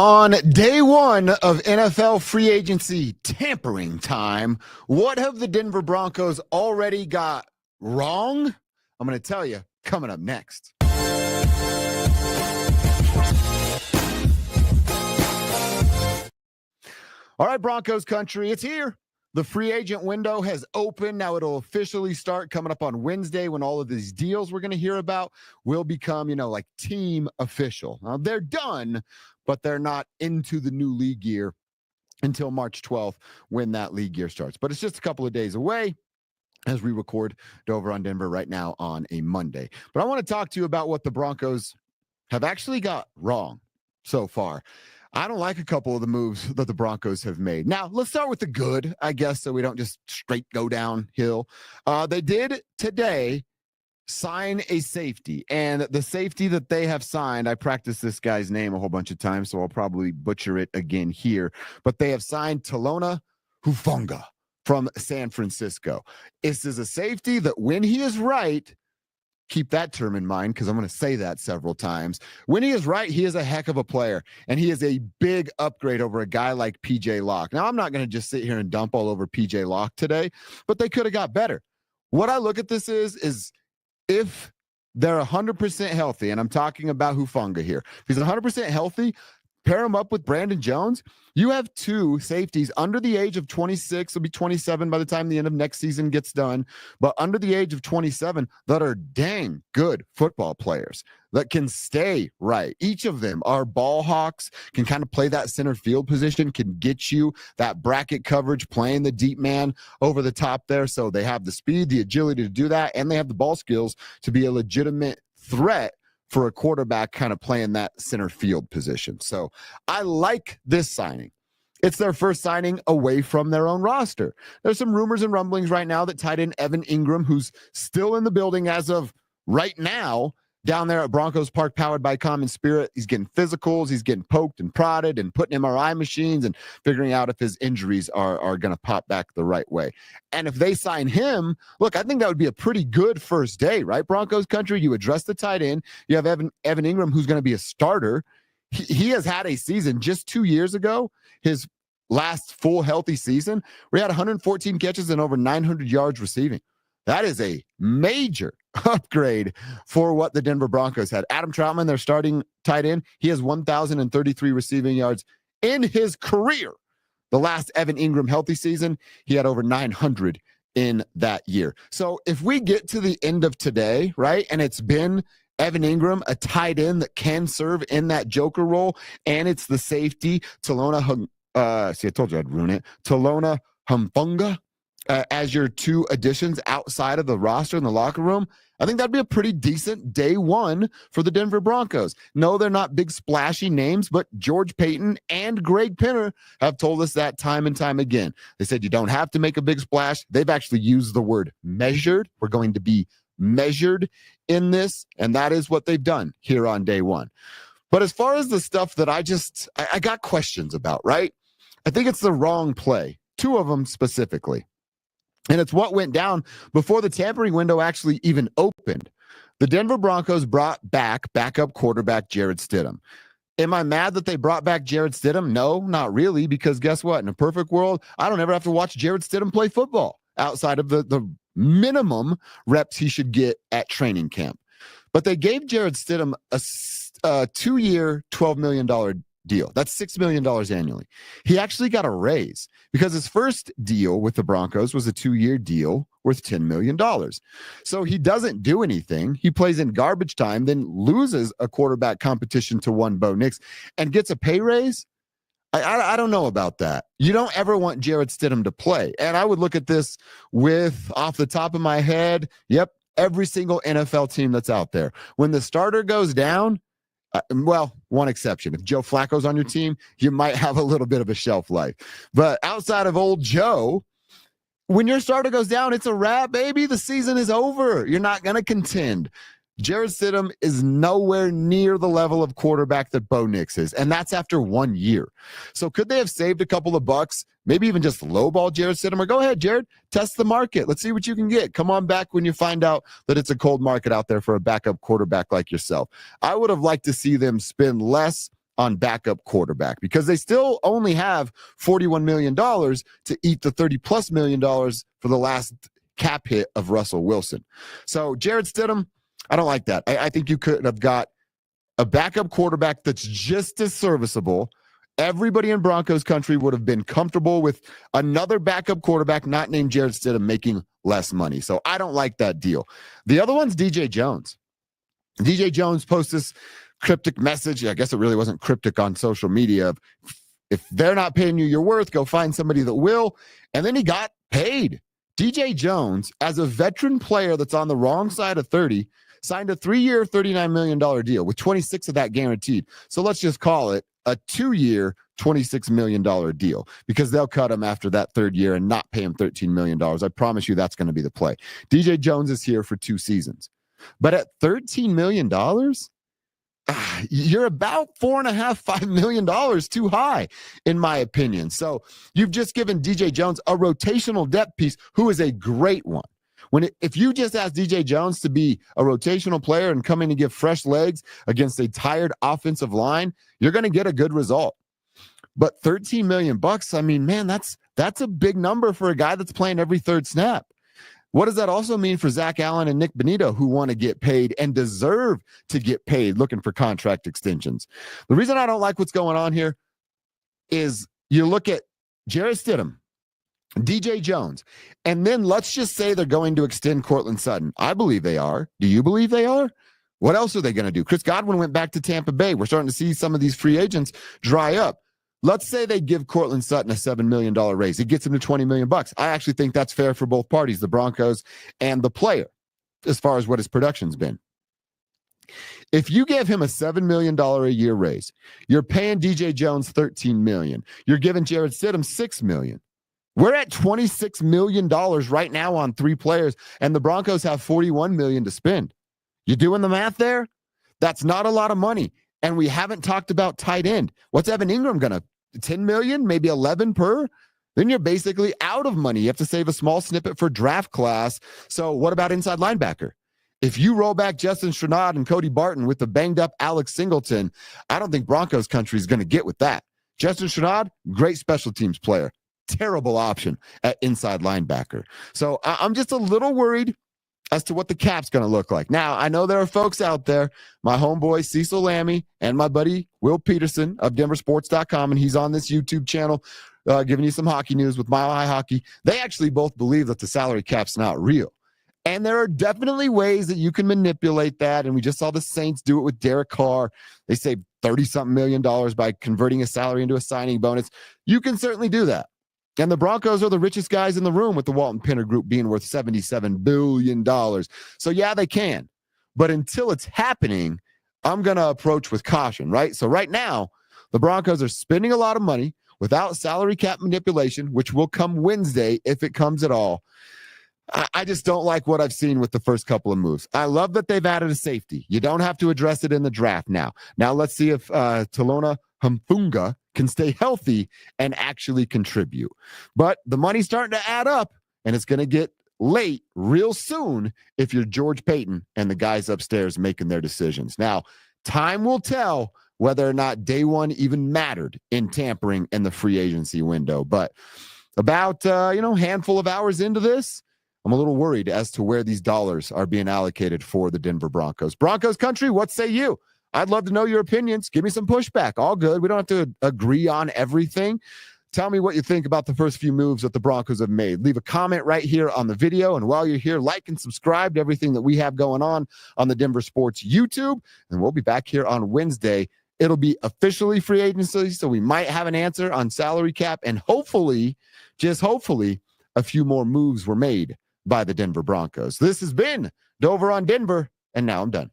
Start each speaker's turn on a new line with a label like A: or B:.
A: On day one of NFL free agency tampering time, what have the Denver Broncos already got wrong? I'm going to tell you coming up next. All right, Broncos country, it's here. The free agent window has opened. Now it'll officially start coming up on Wednesday when all of these deals we're going to hear about will become, like team official. Now, they're done, but they're not into the new league year until March 12th when that league year starts. But it's just a couple of days away as we record Dover on Denver right now on a Monday. But I want to talk to you about what the Broncos have actually got wrong so far. I don't like a couple of the moves that the Broncos have made. Now, let's start with the good, I guess, so we don't just straight go downhill. They did today sign a safety, and the safety that they have signed, I practiced this guy's name a whole bunch of times, so I'll probably butcher it again here, but they have signed Talona Hufanga from San Francisco. This is a safety that when he is right, keep that term in mind because I'm going to say that several times. When he is right, he is a heck of a player, and he is a big upgrade over a guy like PJ Locke. Now, I'm not going to just sit here and dump all over PJ Locke today, but they could have got better. What I look at this is if they're 100% healthy, and I'm talking about Hufanga here, if he's 100% healthy, pair him up with Brandon Jones, you have two safeties under the age of 26, will be 27 by the time the end of next season gets done, but under the age of 27 that are dang good football players that can stay right. Each of them are ball hawks, can kind of play that center field position, can get you that bracket coverage, playing the deep man over the top there. So they have the speed, the agility to do that, and they have the ball skills to be a legitimate threat for a quarterback kind of playing that center field position. So I like this signing. It's their first signing away from their own roster. There's some rumors and rumblings right now that tight end Evan Ingram, who's still in the building as of right now, down there at Broncos Park, powered by Common Spirit. He's getting physicals. He's getting poked and prodded and putting MRI machines and figuring out if his injuries are going to pop back the right way. And if they sign him, look, I think that would be a pretty good first day, right? Broncos country, you address the tight end. You have Evan Ingram, who's going to be a starter. He has had a season just 2 years ago, his last full healthy season, where he had 114 catches and over 900 yards receiving. That is a major upgrade for what the Denver Broncos had. Adam Troutman, their starting tight end, he has 1,033 receiving yards in his career. The last Evan Ingram healthy season, he had over 900 in that year. So if we get to the end of today, right, and it's been Evan Ingram, a tight end that can serve in that joker role, and it's the safety, Talona Hufanga, as your two additions outside of the roster in the locker room, I think that'd be a pretty decent day one for the Denver Broncos. No, they're not big splashy names, but George Payton and Greg Penner have told us that time and time again. They said you don't have to make a big splash. They've actually used the word measured. We're going to be measured in this, and that is what they've done here on day one. But as far as the stuff that I got questions about, right? I think it's the wrong play. Two of them specifically. And it's what went down before the tampering window actually even opened. The Denver Broncos brought back backup quarterback Jarrett Stidham. Am I mad that they brought back Jarrett Stidham? No, not really, because guess what? In a perfect world, I don't ever have to watch Jarrett Stidham play football outside of the minimum reps he should get at training camp. But they gave Jarrett Stidham a 2-year, $12 million deal. That's $6 million annually. He actually got a raise because his first deal with the Broncos was a 2-year deal worth $10 million. So he doesn't do anything. He plays in garbage time, then loses a quarterback competition to one Bo Nix and gets a pay raise. I don't know about that. You don't ever want Jarrett Stidham to play. And I would look at this with, off the top of my head, every single NFL team that's out there. When the starter goes down, well, one exception. If Joe Flacco's on your team, you might have a little bit of a shelf life. But outside of old Joe, when your starter goes down, it's a wrap, baby. The season is over. You're not going to contend. Jarrett Stidham is nowhere near the level of quarterback that Bo Nix is, and that's after 1 year. So could they have saved a couple of bucks, maybe even just lowball Jarrett Stidham? Or go ahead, Jared, test the market. Let's see what you can get. Come on back when you find out that it's a cold market out there for a backup quarterback like yourself. I would have liked to see them spend less on backup quarterback because they still only have $41 million to eat the $30+ million for the last cap hit of Russell Wilson. So Jarrett Stidham, I don't like that. I think you could have got a backup quarterback that's just as serviceable. Everybody in Broncos country would have been comfortable with another backup quarterback not named Jarrett Stidham making less money. So I don't like that deal. The other one's DJ Jones. DJ Jones posts this cryptic message. I guess it really wasn't cryptic on social media. If they're not paying you your worth, go find somebody that will. And then he got paid. DJ Jones, as a veteran player that's on the wrong side of 30, signed a 3-year, $39 million deal with 26 of that guaranteed. So let's just call it a 2-year, $26 million deal because they'll cut him after that 3rd year and not pay him $13 million. I promise you that's going to be the play. DJ Jones is here for 2 seasons. But at $13 million, you're about $4.5 million too high, in my opinion. So you've just given DJ Jones a rotational depth piece who is a great one. If you just ask DJ Jones to be a rotational player and come in and give fresh legs against a tired offensive line, you're going to get a good result. But $13 million, I mean, man, that's a big number for a guy that's playing every 3rd snap. What does that also mean for Zach Allen and Nick Bonito, who want to get paid and deserve to get paid, looking for contract extensions? The reason I don't like what's going on here is you look at Jarrett Stidham, DJ Jones, and then let's just say they're going to extend Courtland Sutton. I believe they are. Do you believe they are? What else are they going to do? Chris Godwin went back to Tampa Bay. We're starting to see some of these free agents dry up. Let's say they give Courtland Sutton a $7 million raise. It gets him to $20 million. I actually think that's fair for both parties, the Broncos and the player, as far as what his production's been. If you give him a $7 million a year raise, you're paying DJ Jones $13 million. You're giving Jarrett Stidham $6 million. We're at $26 million right now on 3 players, and the Broncos have $41 million to spend. You doing the math there? That's not a lot of money. And we haven't talked about tight end. What's Evan Ingram going to, 10 million, maybe 11 per? Then you're basically out of money. You have to save a small snippet for draft class. So what about inside linebacker? If you roll back Justin Stronad and Cody Barton with the banged up Alex Singleton, I don't think Broncos country is going to get with that. Justin Stronad, great special teams player. Terrible option at inside linebacker. So I'm just a little worried as to what the cap's going to look like. Now, I know there are folks out there, my homeboy Cecil Lammy and my buddy Will Peterson of DenverSports.com, and he's on this YouTube channel giving you some hockey news with Mile High Hockey. They actually both believe that the salary cap's not real. And there are definitely ways that you can manipulate that, and we just saw the Saints do it with Derek Carr. They saved $30-something million by converting a salary into a signing bonus. You can certainly do that. And the Broncos are the richest guys in the room with the Walton Penner Group being worth $77 billion. So, yeah, they can. But until it's happening, I'm going to approach with caution, right? So right now, the Broncos are spending a lot of money without salary cap manipulation, which will come Wednesday if it comes at all. I just don't like what I've seen with the first couple of moves. I love that they've added a safety. You don't have to address it in the draft now. Now let's see if Talona Humfunga can stay healthy and actually contribute. But the money's starting to add up, and it's going to get late real soon if you're George Payton and the guys upstairs making their decisions. Now, time will tell whether or not day one even mattered in tampering in the free agency window. But about, handful of hours into this, I'm a little worried as to where these dollars are being allocated for the Denver Broncos. Broncos country, what say you? I'd love to know your opinions. Give me some pushback. All good. We don't have to agree on everything. Tell me what you think about the first few moves that the Broncos have made. Leave a comment right here on the video. And while you're here, like and subscribe to everything that we have going on the Denver Sports YouTube. And we'll be back here on Wednesday. It'll be officially free agency, so we might have an answer on salary cap. And hopefully, just hopefully, a few more moves were made by the Denver Broncos. This has been Dover on Denver, and now I'm done.